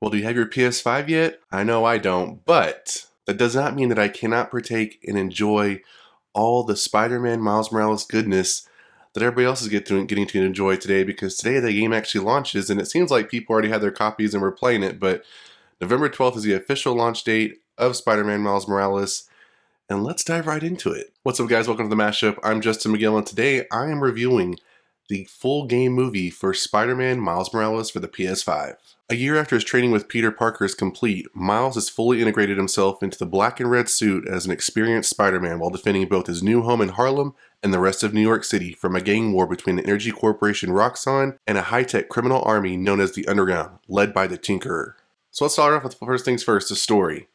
Well, do you have your PS5 yet? I know I don't, but that does not mean that I cannot partake and enjoy all the Spider-Man Miles Morales goodness that everybody else is getting to enjoy today, because today the game actually launches, and it seems like people already had their copies and were playing it, but November 12th is the official launch date of Spider-Man Miles Morales, and let's dive right into it. What's up, guys? Welcome to the Mashup. I'm Justin McGill, and today I am reviewing the full game movie for Spider-Man Miles Morales for the PS5. A year after his training with Peter Parker is complete, Miles has fully integrated himself into the black and red suit as an experienced Spider-Man while defending both his new home in Harlem and the rest of New York City from a gang war between the energy corporation Roxxon and a high-tech criminal army known as the Underground, led by the Tinkerer. So let's start off with first things first, the story.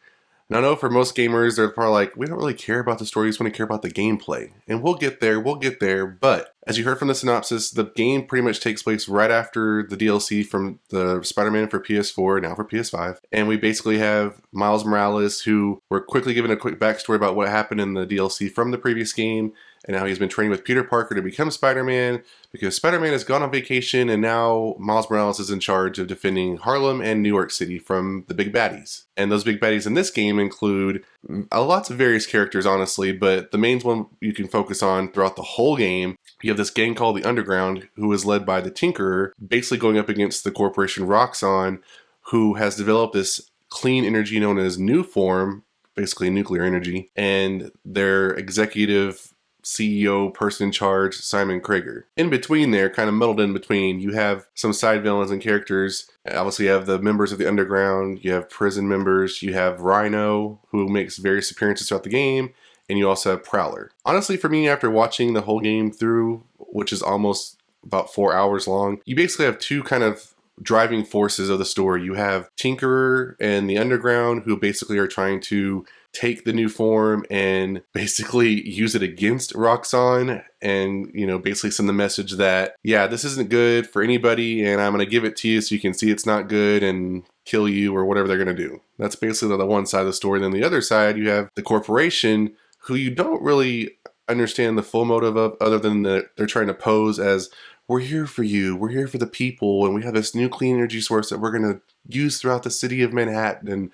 Now, I know for most gamers, they're probably like, we don't really care about the story, we just want to care about the gameplay. And we'll get there, but as you heard from the synopsis, the game pretty much takes place right after the DLC from the Spider-Man for PS4, now for PS5. And we basically have Miles Morales, who we're quickly given a quick backstory about what happened in the DLC from the previous game, and how he's been training with Peter Parker to become Spider-Man, because Spider-Man has gone on vacation, and now Miles Morales is in charge of defending Harlem and New York City from the big baddies. And those big baddies in this game include lots of various characters, honestly, but the main one you can focus on throughout the whole game, you have this gang called the Underground, who is led by the Tinkerer, basically going up against the corporation Roxxon, who has developed this clean energy known as New Form, basically nuclear energy, and their executive CEO person in charge, Simon Krieger. In between there, kind of muddled in between, you have some side villains and characters. Obviously you have the members of the Underground, you have prison members, you have Rhino, who makes various appearances throughout the game, and you also have Prowler. Honestly, for me, after watching the whole game through, which is almost about 4 hours long, you basically have two kind of driving forces of the story. You have Tinkerer and the Underground, who basically are trying to take the New Form and basically use it against Roxxon, and basically send the message that, yeah, this isn't good for anybody, and I'm going to give it to you so you can see it's not good and kill you, or whatever they're going to do. That's basically the one side of the story. Then the other side, you have the corporation, who you don't really understand the full motive of, other than that they're trying to pose as, we're here for you, we're here for the people, and we have this new clean energy source that we're going to use throughout the city of Manhattan and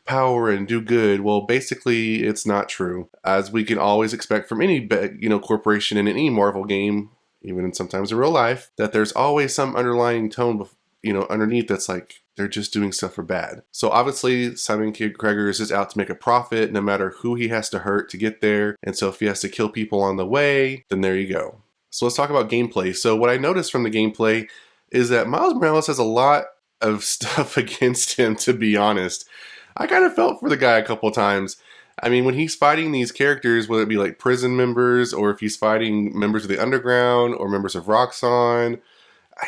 power and do good. Well, basically, it's not true. As we can always expect from any corporation in any Marvel game, even sometimes in real life, that there's always some underlying tone underneath that's like, they're just doing stuff for bad. So obviously, Simon Krieger is just out to make a profit, no matter who he has to hurt to get there. And so if he has to kill people on the way, then there you go. So let's talk about gameplay. So what I noticed from the gameplay is that Miles Morales has a lot of stuff against him, to be honest. I kind of felt for the guy a couple times. I mean, when he's fighting these characters, whether it be like prison members, or if he's fighting members of the Underground or members of Roxxon,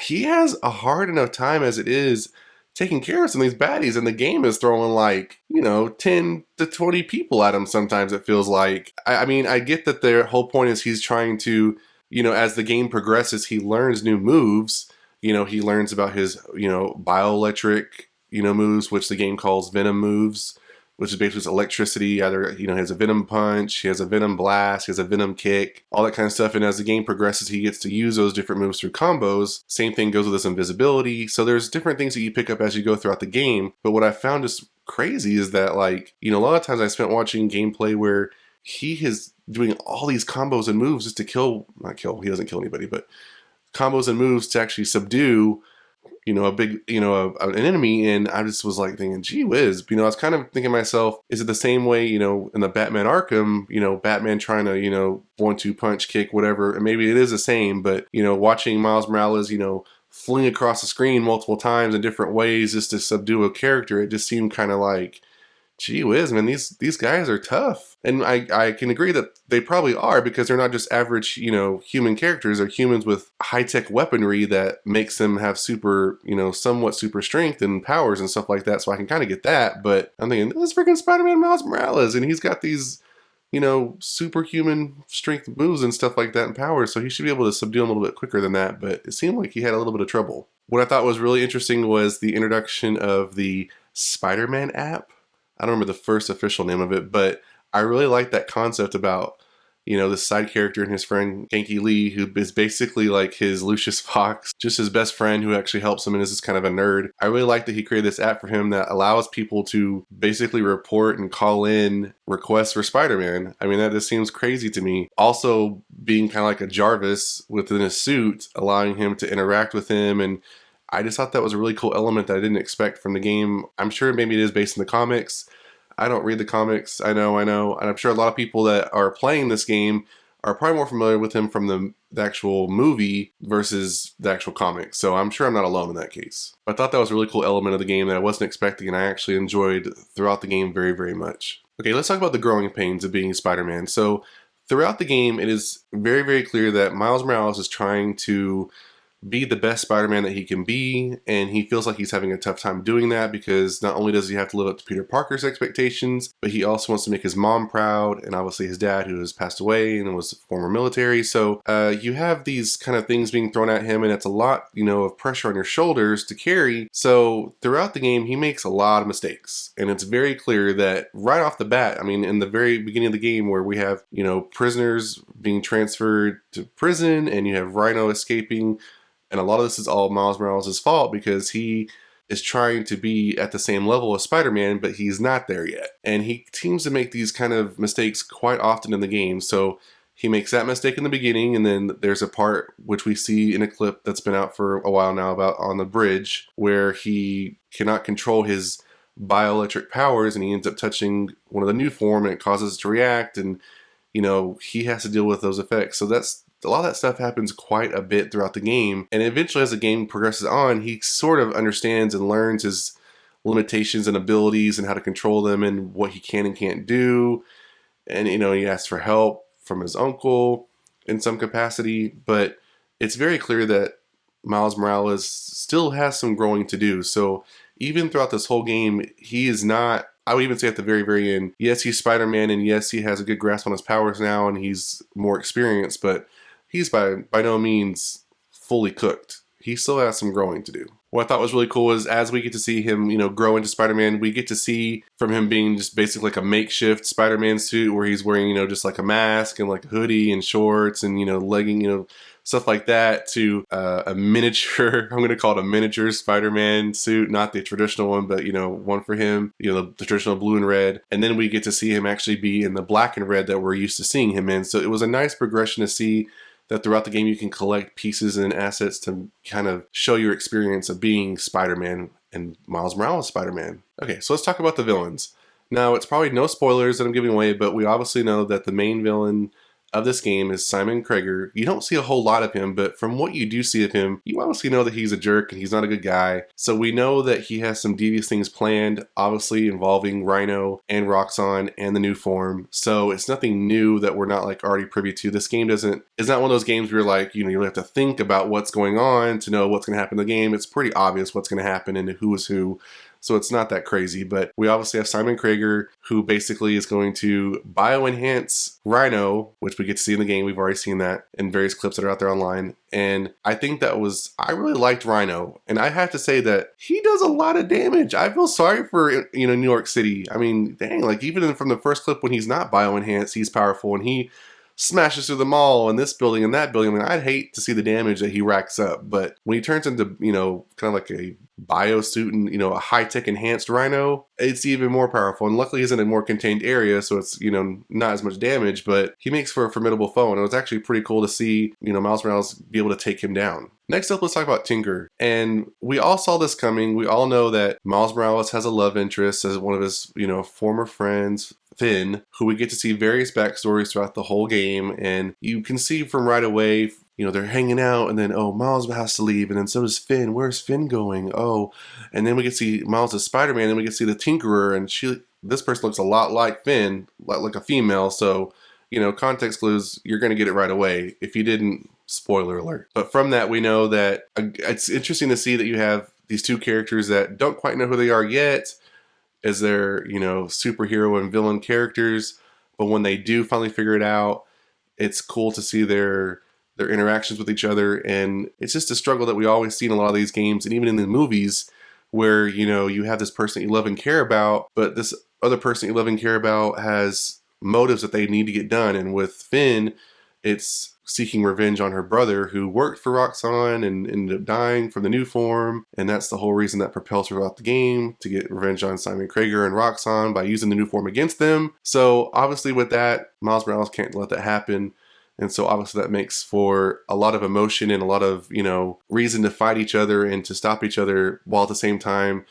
he has a hard enough time as it is taking care of some of these baddies, and the game is throwing like, 10 to 20 people at him sometimes, it feels like. I mean, I get that their whole point is he's trying to, as the game progresses, he learns new moves. He learns about his, bioelectric, moves, which the game calls venom moves, which is basically electricity. Either, he has a venom punch, he has a venom blast, he has a venom kick, all that kind of stuff. And as the game progresses, he gets to use those different moves through combos. Same thing goes with his invisibility. So there's different things that you pick up as you go throughout the game. But what I found just crazy is that, like, a lot of times I spent watching gameplay where he is doing all these combos and moves just to not kill, he doesn't kill anybody, but combos and moves to actually subdue a big, an enemy. And I just was like thinking, gee whiz, I was kind of thinking to myself, is it the same way, in the Batman Arkham, Batman trying to, 1-2 punch, kick, whatever, and maybe it is the same, but, watching Miles Morales, fling across the screen multiple times in different ways just to subdue a character, it just seemed kind of like, gee whiz, man, these guys are tough. And I can agree that they probably are, because they're not just average, human characters. They're humans with high-tech weaponry that makes them have super, somewhat super strength and powers and stuff like that. So I can kind of get that. But I'm thinking, this is freaking Spider-Man Miles Morales, and he's got these, superhuman strength moves and stuff like that and powers. So he should be able to subdue him a little bit quicker than that. But it seemed like he had a little bit of trouble. What I thought was really interesting was the introduction of the Spider-Man app. I don't remember the first official name of it, but I really like that concept about this side character and his friend Ganke Lee, who is basically like his Lucius Fox, just his best friend who actually helps him and is just kind of a nerd. I really like that he created this app for him that allows people to basically report and call in requests for Spider-Man. I mean, that just seems crazy to me. Also, being kind of like a Jarvis within a suit, allowing him to interact with him, and I just thought that was a really cool element that I didn't expect from the game. I'm sure maybe it is based in the comics. I don't read the comics, I know, and I'm sure a lot of people that are playing this game are probably more familiar with him from the actual movie versus the actual comics, so I'm sure I'm not alone in that case. But I thought that was a really cool element of the game that I wasn't expecting, and I actually enjoyed throughout the game very, very much. Okay, let's talk about the growing pains of being Spider-Man. So throughout the game, it is very, very clear that Miles Morales is trying to be the best Spider-Man that he can be, and he feels like he's having a tough time doing that because not only does he have to live up to Peter Parker's expectations, but he also wants to make his mom proud, and obviously his dad, who has passed away and was former military. So you have these kind of things being thrown at him, and it's a lot, of pressure on your shoulders to carry. So throughout the game, he makes a lot of mistakes, and it's very clear that right off the bat, I mean, in the very beginning of the game where we have, prisoners being transferred to prison, and you have Rhino escaping. And a lot of this is all Miles Morales' fault because he is trying to be at the same level as Spider-Man, but he's not there yet. And he seems to make these kind of mistakes quite often in the game. So he makes that mistake in the beginning, and then there's a part which we see in a clip that's been out for a while now about on the bridge where he cannot control his bioelectric powers and he ends up touching one of the new form and it causes it to react, and he has to deal with those effects. So that's a lot of that stuff happens quite a bit throughout the game, and eventually as the game progresses on, he sort of understands and learns his limitations and abilities and how to control them and what he can and can't do. And he asks for help from his uncle in some capacity, but it's very clear that Miles Morales still has some growing to do. So even throughout this whole game, he is not, I would even say at the very, very end, yes, he's Spider-Man, and yes, he has a good grasp on his powers now, and he's more experienced, but he's by no means fully cooked. He still has some growing to do. What I thought was really cool is as we get to see him, grow into Spider-Man, we get to see from him being just basically like a makeshift Spider-Man suit where he's wearing, just like a mask and like a hoodie and shorts and, legging, stuff like that, to a miniature, I'm going to call it a miniature Spider-Man suit, not the traditional one, but, one for him, the traditional blue and red. And then we get to see him actually be in the black and red that we're used to seeing him in. So it was a nice progression to see that throughout the game you can collect pieces and assets to kind of show your experience of being Spider-Man and Miles Morales Spider-Man. Okay, so let's talk about the villains. Now, it's probably no spoilers that I'm giving away, but we obviously know that the main villain of this game is Simon Krieger. You don't see a whole lot of him, but from what you do see of him, you obviously know that he's a jerk and he's not a good guy. So we know that he has some devious things planned, obviously involving Rhino and Roxxon and the new form. So it's nothing new that we're not like already privy to. This game is not one of those games where you're like, you have to think about what's going on to know what's going to happen in the game. It's pretty obvious what's going to happen and who is who. So it's not that crazy, but we obviously have Simon Krieger, who basically is going to bio-enhance Rhino, which we get to see in the game. We've already seen that in various clips that are out there online. And I think I really liked Rhino. And I have to say that he does a lot of damage. I feel sorry for, New York City. I mean, dang, like even from the first clip when he's not bio-enhanced, he's powerful and he smashes through the mall and this building and that building. I mean, I'd hate to see the damage that he racks up, but when he turns into, kind of like a bio suit and, a high-tech enhanced Rhino, it's even more powerful. And luckily he's in a more contained area, so it's, not as much damage, but he makes for a formidable foe. And it was actually pretty cool to see, Miles Morales be able to take him down. Next up, let's talk about Tinker. And we all saw this coming. We all know that Miles Morales has a love interest as one of his, former friends, Finn, who we get to see various backstories throughout the whole game. And you can see from right away, they're hanging out, and then, oh, Miles has to leave, and then so does Finn. Where's Finn going? Oh, and then we get to see Miles as Spider-Man, and we get to see the Tinkerer, and this person looks a lot like Finn, like a female, so, context clues, you're going to get it right away. If you didn't, spoiler alert. But from that, we know that it's interesting to see that you have these two characters that don't quite know who they are yet as their, superhero and villain characters, but when they do finally figure it out, it's cool to see their interactions with each other. And it's just a struggle that we always see in a lot of these games, and even in the movies, where you have this person you love and care about, but this other person you love and care about has motives that they need to get done. And with Finn, it's seeking revenge on her brother who worked for Roxxon and ended up dying from the new form. And that's the whole reason that propels her throughout the game, to get revenge on Simon Krieger and Roxxon by using the new form against them. So obviously with that, Miles Morales can't let that happen. And so obviously that makes for a lot of emotion and a lot of, reason to fight each other and to stop each other, while at the same time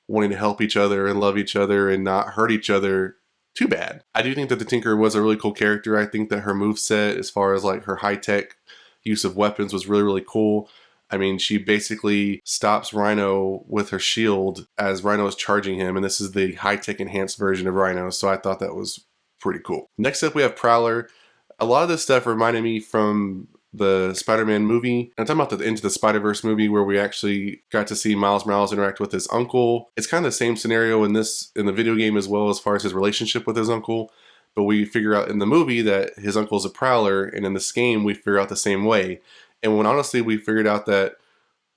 wanting to help each other and love each other and not hurt each other too bad. I do think that the Tinker was a really cool character. I think that her moveset, as far as like her high-tech use of weapons, was really, really cool. I mean, she basically stops Rhino with her shield as Rhino is charging him, and this is the high-tech enhanced version of Rhino, so I thought that was pretty cool. Next up, we have Prowler. A lot of this stuff reminded me from the Spider-Man movie. I'm talking about the Into the Spider-Verse movie, where we actually got to see Miles Morales interact with his uncle. It's kind of the same scenario in the video game as well, as far as his relationship with his uncle. But we figure out in the movie that his uncle's a Prowler, and in this game we figure out the same way. And when honestly we figured out that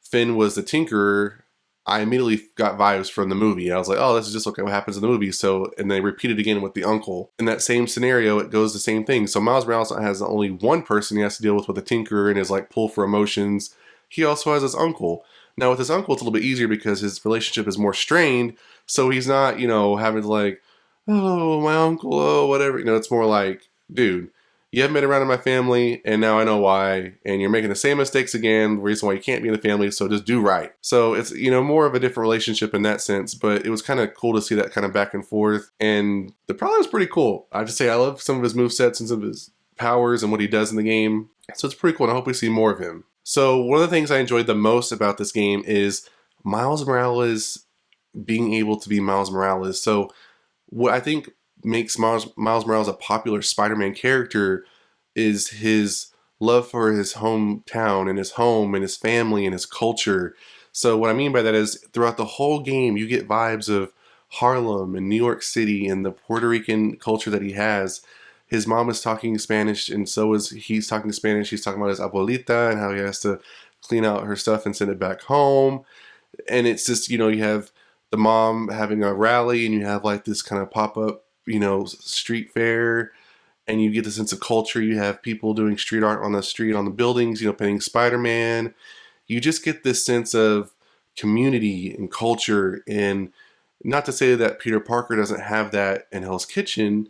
Finn was the Tinkerer, I immediately got vibes from the movie. I was like, oh, this is just like what happens in the movie. So, and they repeat it again with the uncle. In that same scenario, it goes the same thing. So Miles Morales has only one person he has to deal with the Tinkerer and his like pull for emotions. He also has his uncle. Now with his uncle, it's a little bit easier because his relationship is more strained. So he's not, having to like, oh, my uncle, oh, whatever. It's more like, dude, you haven't been around in my family, and now I know why, and you're making the same mistakes again, the reason why you can't be in the family, so just do right. So it's, more of a different relationship in that sense, but it was kind of cool to see that kind of back and forth, and the Prowler was pretty cool. I have to say, I love some of his movesets and some of his powers and what he does in the game, so it's pretty cool, and I hope we see more of him. So one of the things I enjoyed the most about this game is Miles Morales being able to be Miles Morales. So what I think makes Miles Morales a popular Spider-Man character is his love for his hometown and his home and his family and his culture. So what I mean by that is throughout the whole game, you get vibes of Harlem and New York City and the Puerto Rican culture that he has. His mom is talking Spanish, and so is he's talking Spanish. He's talking about his abuelita and how he has to clean out her stuff and send it back home. And it's just, you have the mom having a rally, and you have like this kind of pop-up, street fair, and you get the sense of culture. You have people doing street art on the street, on the buildings, painting Spider-Man. You just get this sense of community and culture. And not to say that Peter Parker doesn't have that in Hell's Kitchen,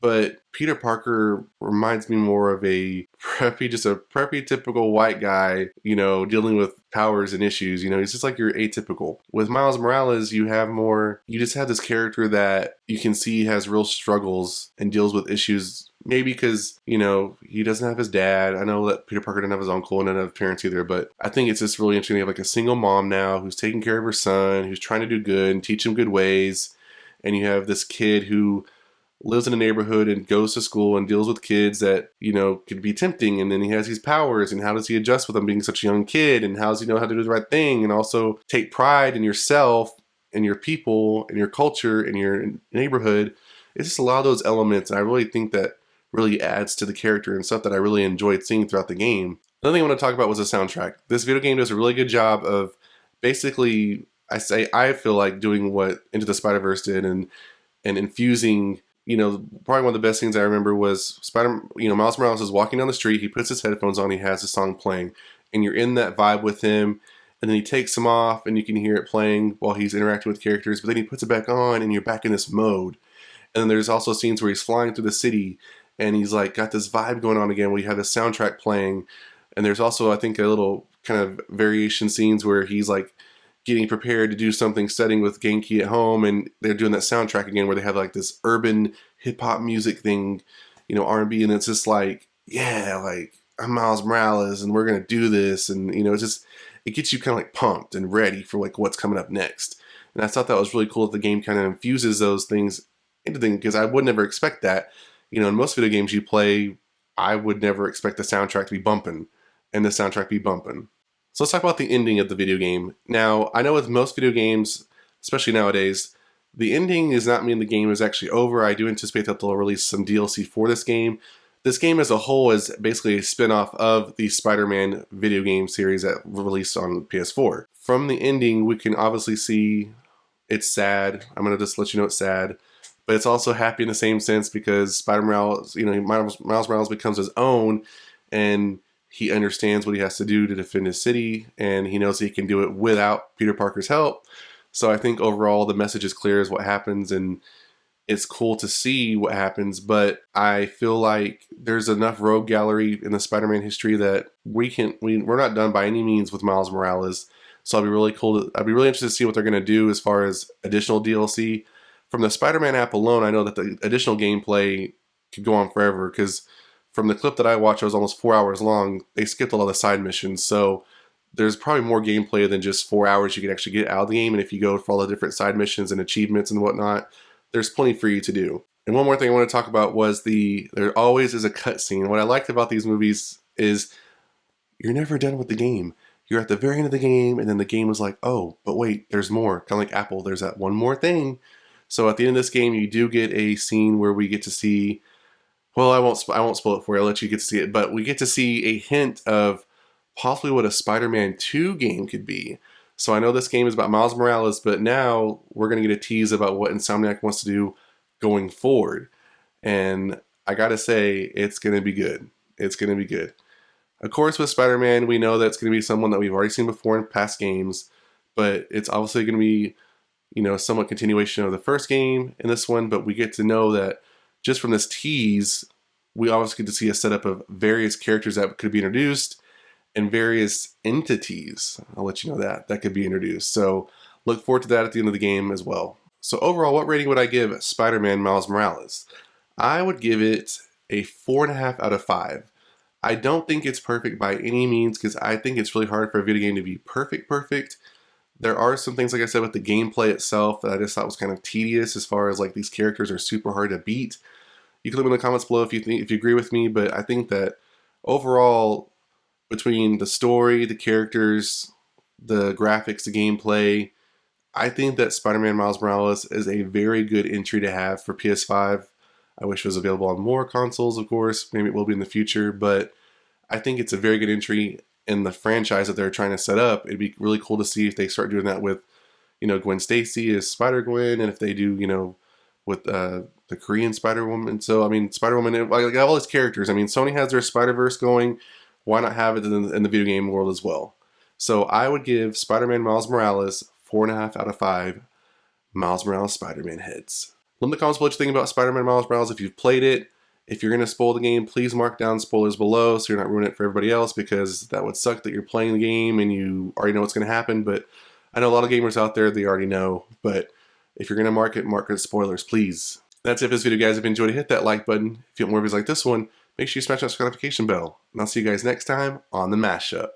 but Peter Parker reminds me more of a preppy typical white guy, dealing with powers and issues. He's just like your atypical. With Miles Morales, you just have this character that you can see has real struggles and deals with issues. Maybe because, he doesn't have his dad. I know that Peter Parker didn't have his uncle and didn't have parents either, but I think it's just really interesting to have like a single mom now who's taking care of her son, who's trying to do good and teach him good ways. And you have this kid who lives in a neighborhood and goes to school and deals with kids that, could be tempting. And then he has these powers, and how does he adjust with them being such a young kid? And how does he know how to do the right thing? And also take pride in yourself and your people and your culture and your neighborhood. It's just a lot of those elements. And I really think that really adds to the character and stuff that I really enjoyed seeing throughout the game. Another thing I want to talk about was the soundtrack. This video game does a really good job of basically, I feel like doing what Into the Spider-Verse did and infusing. Probably one of the best things I remember was Miles Morales is walking down the street, he puts his headphones on, he has a song playing, and you're in that vibe with him, and then he takes them off, and you can hear it playing while he's interacting with characters, but then he puts it back on, and you're back in this mode. And then there's also scenes where he's flying through the city, and he's like got this vibe going on again, where you have this soundtrack playing, and there's also, I think, a little kind of variation scenes where he's like getting prepared to do something, studying with Ganke at home, and they're doing that soundtrack again where they have like this urban hip-hop music thing, R&B, and it's just like, yeah, like, I'm Miles Morales, and we're gonna do this, and, it gets you kind of like pumped and ready for like what's coming up next. And I thought that was really cool that the game kind of infuses those things into things, because I would never expect that. In most video games you play, I would never expect the soundtrack to be bumping, and the soundtrack be bumping. So let's talk about the ending of the video game. Now, I know with most video games, especially nowadays, the ending does not mean the game is actually over. I do anticipate that they'll release some DLC for this game. This game as a whole is basically a spin-off of the Spider-Man video game series that released on PS4. From the ending, we can obviously see it's sad. I'm going to just let you know it's sad. but it's also happy in the same sense because Spider Miles, Miles Morales becomes his own, and he understands what he has to do to defend his city, and he knows he can do it without Peter Parker's help. So I think overall the message is clear as what happens, and it's cool to see what happens, but I feel like there's enough rogue gallery in the Spider-Man history that we're not done by any means with Miles Morales. So I'd be really interested to see what they're going to do as far as additional DLC. From the Spider-Man app alone, I know that the additional gameplay could go on forever, because from the clip that I watched, it was almost 4 hours long. They skipped a lot of the side missions, so there's probably more gameplay than just 4 hours you can actually get out of the game. And if you go for all the different side missions and achievements and whatnot, there's plenty for you to do. And one more thing I want to talk about was there always is a cutscene. What I liked about these movies is you're never done with the game. You're at the very end of the game, and then the game was like, oh, but wait, there's more. Kind of like Apple, there's that one more thing. So at the end of this game, you do get a scene where we get to see, well, I won't spoil it for you. I'll let you get to see it. But we get to see a hint of possibly what a Spider-Man 2 game could be. So I know this game is about Miles Morales, but now we're going to get a tease about what Insomniac wants to do going forward. And I got to say, it's going to be good. It's going to be good. Of course, with Spider-Man, we know that it's going to be someone that we've already seen before in past games, but it's obviously going to be, somewhat continuation of the first game in this one, but we get to know that just from this tease, we obviously get to see a setup of various characters that could be introduced, and various entities, I'll let you know that could be introduced. So look forward to that at the end of the game as well. So overall, what rating would I give Spider-Man Miles Morales? I would give it a 4.5 out of 5. I don't think it's perfect by any means, because I think it's really hard for a video game to be perfect. There are some things, like I said, with the gameplay itself that I just thought was kind of tedious, as far as like these characters are super hard to beat. You can let me know in the comments below if you agree with me, but I think that overall, between the story, the characters, the graphics, the gameplay, I think that Spider-Man Miles Morales is a very good entry to have for PS5. I wish it was available on more consoles, of course. Maybe it will be in the future, but I think it's a very good entry in the franchise that they're trying to set up. It'd be really cool to see if they start doing that with, Gwen Stacy as Spider-Gwen, and if they do, with the Korean Spider-Woman. So, I mean, Spider-Woman, like all these characters. I mean, Sony has their Spider-Verse going. Why not have it in the video game world as well? So I would give Spider-Man Miles Morales 4.5 out of 5 Miles Morales Spider-Man heads. Let me know in the comments what you think about Spider-Man Miles Morales if you've played it. If you're going to spoil the game, please mark down spoilers below so you're not ruining it for everybody else, because that would suck that you're playing the game and you already know what's going to happen. But I know a lot of gamers out there, they already know. But if you're going to mark it spoilers, please. That's it for this video, guys. If you enjoyed it, hit that like button. If you want more videos like this one, make sure you smash that notification bell. And I'll see you guys next time on the Mashup.